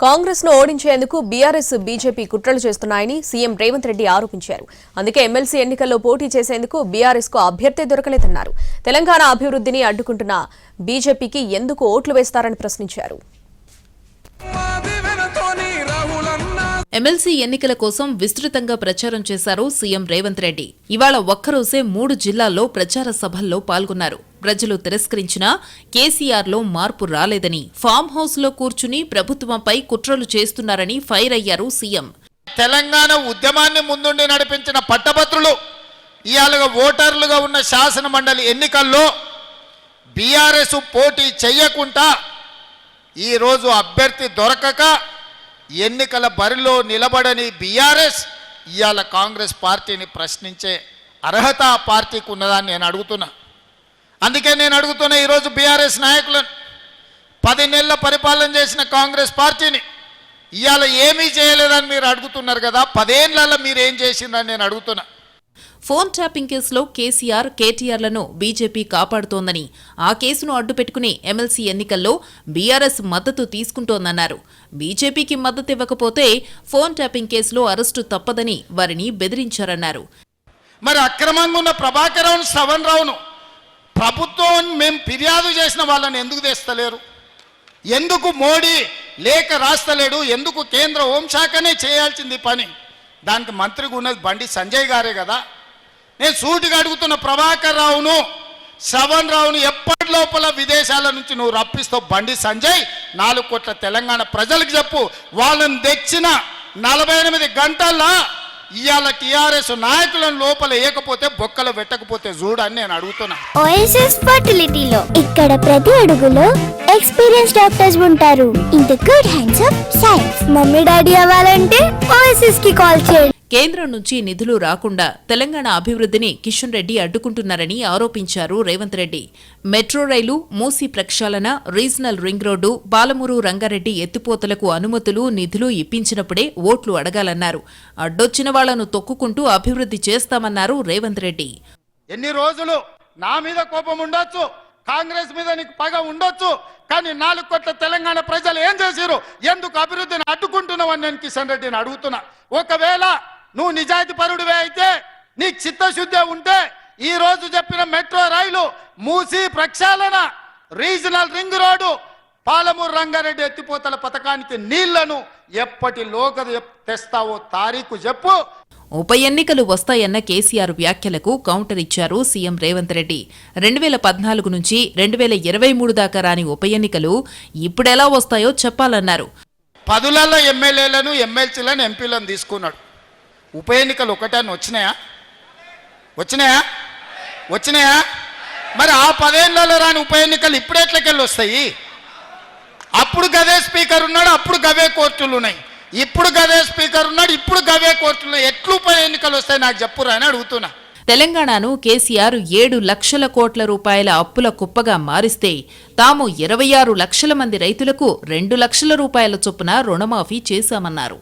కాంగ్రెస్ ను ఓడించేందుకు BRS BJP కుట్రలు చేస్తున్నాయని సీఎం రేవంత్ రెడ్డి ఆరోపించారు. అందుకే ఎమ్మెల్సీ ఎన్నికల్లో పోటీ చేసేందుకు బీఆర్ఎస్ కు అభ్యర్థి దొరకలేదన్నారు. తెలంగాణ అభివృద్ధిని అడ్డుకుంటున్న బీజేపీకి ఎందుకు ఓట్లు వేస్తారని ప్రశ్నించారు. ఎమ్మెల్సీ ఎన్నికల కోసం విస్తృతంగా ప్రచారం చేశారు సీఎం రేవంత్ రెడ్డి. ఇవాళ ఒక్కరోజే 3 జిల్లాల్లో ప్రచార సభల్లో పాల్గొన్నారు. ప్రజలు తిరస్కరించినా కేసీఆర్లో మార్పు రాలేదని, ఫామ్ హౌస్ లో కూర్చుని ప్రభుత్వంపై కుట్రలు చేస్తున్నారని ఫైర్ అయ్యారు సీఎం. తెలంగాణ ఉద్యమాన్ని ముందుండి నడిపించిన పట్టభద్రులు ఇవాళ ఓటర్లుగా ఉన్న శాసన మండలి ఎన్నికల్లో బీఆర్ఎస్ పోటీ చెయ్యకుండా ఈరోజు అభ్యర్థి దొరకక ఎన్నికల బరిలో నిలబడని బీఆర్ఎస్ ఇవాళ కాంగ్రెస్ పార్టీని ప్రశ్నించే అర్హత ఆ పార్టీకి ఉన్నదాన్ని నేను అడుగుతున్నా. అందుకే నేను అడుగుతున్నా ఈరోజు బీఆర్ఎస్ నాయకులను, 10 నెలల పరిపాలన చేసిన కాంగ్రెస్ పార్టీని ఇవాళ ఏమీ చేయలేదని మీరు అడుగుతున్నారు కదా, 10 ఏళ్లలో మీరు ఏం చేసిందని నేను అడుగుతున్నా. ఫోన్ ట్యాపింగ్ కేసులో కేసీఆర్, కేటీఆర్లను బీజేపీ కాపాడుతోందని, ఆ కేసును అడ్డుపెట్టుకుని ఎమ్మెల్సీ ఎన్నికల్లో బీఆర్ఎస్ మద్దతు తీసుకుంటోందన్నారు. బీజేపీకి మద్దతివ్వకపోతే ఫోన్ ట్యాపింగ్ కేసులో అరెస్టు తప్పదని వారిని బెదిరించారన్నారు. మరి అక్రమంగా ఉన్న ప్రభాకర్ రావును, శ్రవణ్ రావును ప్రభుత్వం మేము ఫిర్యాదు చేసిన వాళ్ళని ఎందుకు తెస్తలేరు? ఎందుకు మోడీ లేఖ రాస్తలేడు? ఎందుకు కేంద్ర హోంశాఖనే చేయాల్సింది పని? దానికి మంత్రిగా ఉన్నది బండి సంజయ్ గారే కదా. నేను సూటిగా అడుగుతున్న, ప్రభాకర్ రావును, శ్రవణ్ రావును ఎప్పటి లోపల విదేశాల నుంచి నువ్వు రప్పిస్తావు? బండి సంజయ్ 4 కోట్ల తెలంగాణ ప్రజలకు చెప్పు, వాళ్ళని తెచ్చిన 48 గంటల్లో ఇవాళ టీఆర్ఎస్ నాయకులను లోపల వేయకపోతే, బొక్కలు పెట్టకపోతే చూడని నేను అడుగుతున్నా. ఓఎస్ఎస్ ఫర్టిలిటీలో ఇక్కడ ప్రతి అడుగులో ఎక్స్పీరియన్స్ డాక్టర్స్ ఉంటారు. In the good hands of science. Mummy daddy అవ్వాలంటే ఓఎస్ఎస్ కి కాల్ చేయండి. కేంద్రం నుంచి నిధులు రాకుండా తెలంగాణ అభివృద్ధిని కిషన్ రెడ్డి అడ్డుకుంటున్నారని ఆరోపించారు రేవంత్ రెడ్డి. మెట్రో రైలు, మూసీ ప్రక్షాళన, regional ring road, Palamuru Rangareddy ఎత్తిపోతలకు అనుమతులు, నిధులు ఇప్పించినప్పుడే ఓట్లు అడగాలన్నారు. అడ్డొచ్చిన వాళ్లను తొక్కుకుంటూ అభివృద్ధి చేస్తామన్నారు రేవంత్ రెడ్డి. ఎన్ని రోజులు నా మీద కోపం ఉండొచ్చు, కాంగ్రెస్ మీద నీకు పగ ఉండొచ్చు, కానీ 4 కోట్ల తెలంగాణ ప్రజలు ఏం చేశారు? ఎందుకు అభివృద్ధిని అడ్డుకుంటున్నావని నేను కిషన్ రెడ్డిని అడుగుతున్నా. ఒకవేళ నువ్వు నిజాయితీ పరుడివే అయితే, నీకు చిత్తశుద్ధి ఉంటే ఈ రోజు చెప్పిన మెట్రో రైలు, మూసీ ప్రక్షాళన, regional ring road, Palamuru Rangareddy ఎత్తిపోతల పథకానికి నీళ్లను ఎప్పటిలోగా తెస్తావో తారీఖు చెప్పు. ఉప ఎన్నికలు వస్తాయన్న కేసీఆర్ వ్యాఖ్యలకు కౌంటర్ ఇచ్చారు సీఎం రేవంత్ రెడ్డి. 2014 నుంచి 2023 దాకా రాని ఉప ఎన్నికలు ఇప్పుడెలా వస్తాయో చెప్పాలన్నారు. 10లలో ఎమ్మెల్యేలను, ఎమ్మెల్సీలను, ఎంపీలను తీసుకున్నాడు. ఉప ఎన్నికలు ఒకటాన్ని వచ్చినాయా? మరి ఆ 10 ఏళ్లలో రాని ఉప ఎన్నికలు ఇప్పుడు ఎట్లకెళ్ళి వస్తాయి? అప్పుడు గదే స్పీకర్ ఉన్నాడు, అప్పుడు గవే కోర్టులు ఉన్నాయి. ఇప్పుడు గదే స్పీకర్ ఉన్నాడు, ఇప్పుడు గవే కోర్టులు. ఎట్లు ఉప ఎన్నికలు వస్తాయి నాకు చెప్పురా అని అడుగుతున్నా. తెలంగాణను కేసీఆర్ 7 లక్షల కోట్ల రూపాయల అప్పుల కుప్పగా మారిస్తే, తాము 26 లక్షల మంది రైతులకు 2 లక్షల రూపాయల చొప్పున రుణమాఫీ చేశామన్నారు.